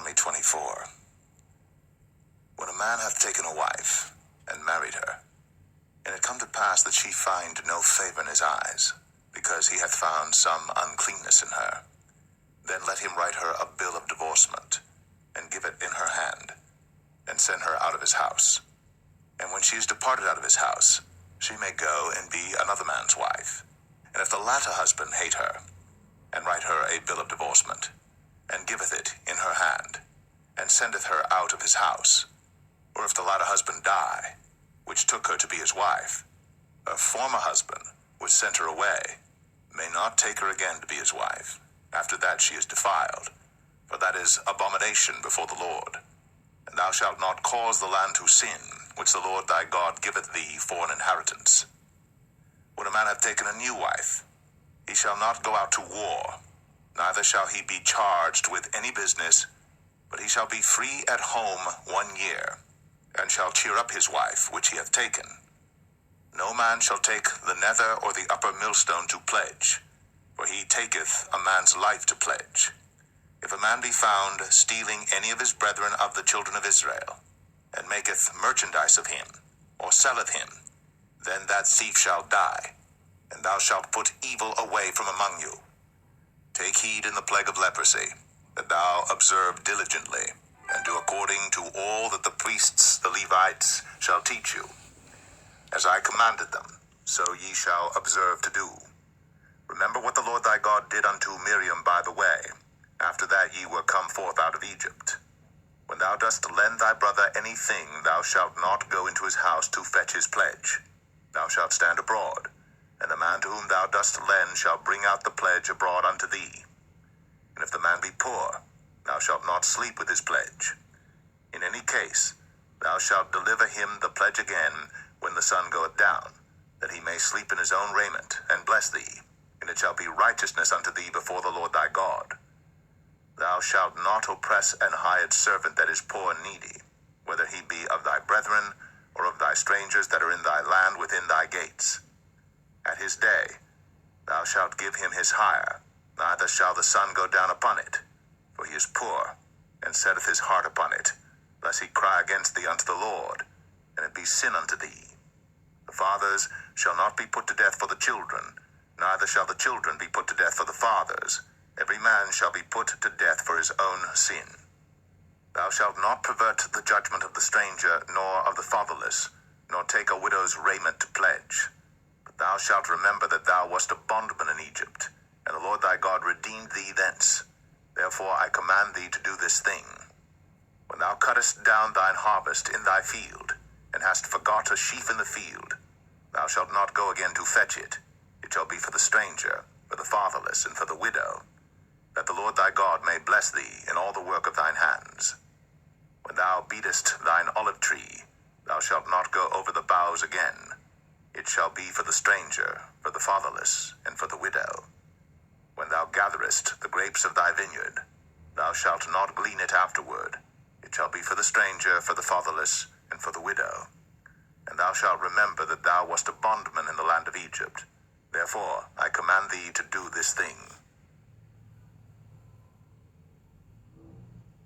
Deuteronomy 24. When a man hath taken a wife, and married her, and it come to pass that she find no favor in his eyes, because he hath found some uncleanness in her, then let him write her a bill of divorcement, and give it in her hand, and send her out of his house. And when she is departed out of his house, she may go and be another man's wife. And if the latter husband hate her, and write her a bill of divorcement, and giveth it in her hand, and sendeth her out of his house, or if the latter husband die, which took her to be his wife, her former husband, which sent her away, may not take her again to be his wife, after that she is defiled, for that is abomination before the Lord. And thou shalt not cause the land to sin, which the Lord thy God giveth thee for an inheritance. When a man hath taken a new wife, he shall not go out to war, neither shall he be charged with any business, but he shall be free at home 1 year, and shall cheer up his wife which he hath taken. No man shall take the nether or the upper millstone to pledge, for he taketh a man's life to pledge. If a man be found stealing any of his brethren of the children of Israel, and maketh merchandise of him, or selleth him, then that thief shall die, and thou shalt put evil away from among you. Take heed in the plague of leprosy, that thou observe diligently, and do according to all that the priests, the Levites, shall teach you. As I commanded them, so ye shall observe to do. Remember what the Lord thy God did unto Miriam by the way, after that ye were come forth out of Egypt. When thou dost lend thy brother anything, thou shalt not go into his house to fetch his pledge. Thou shalt stand abroad, and the man to whom thou dost lend shall bring out the pledge abroad unto thee. And if the man be poor, thou shalt not sleep with his pledge. In any case, thou shalt deliver him the pledge again when the sun goeth down, that he may sleep in his own raiment, and bless thee, and it shall be righteousness unto thee before the Lord thy God. Thou shalt not oppress an hired servant that is poor and needy, whether he be of thy brethren, or of thy strangers that are in thy land within thy gates. At his day thou shalt give him his hire, neither shall the sun go down upon it, for he is poor, and setteth his heart upon it, lest he cry against thee unto the Lord, and it be sin unto thee. The fathers shall not be put to death for the children, neither shall the children be put to death for the fathers. Every man shall be put to death for his own sin. Thou shalt not pervert the judgment of the stranger, nor of the fatherless, nor take a widow's raiment to pledge. But thou shalt remember that thou wast a bondman in Egypt, and the Lord thy God redeemed thee thence. Therefore I command thee to do this thing. When thou cuttest down thine harvest in thy field, and hast forgot a sheaf in the field, thou shalt not go again to fetch it. It shall be for the stranger, for the fatherless, and for the widow, that the Lord thy God may bless thee in all the work of thine hands. When thou beatest thine olive tree, thou shalt not go over the boughs again. It shall be for the stranger, for the fatherless, and for the widow. When thou gatherest the grapes of thy vineyard, thou shalt not glean it afterward. It shall be for the stranger, for the fatherless, and for the widow. And thou shalt remember that thou wast a bondman in the land of Egypt. Therefore I command thee to do this thing.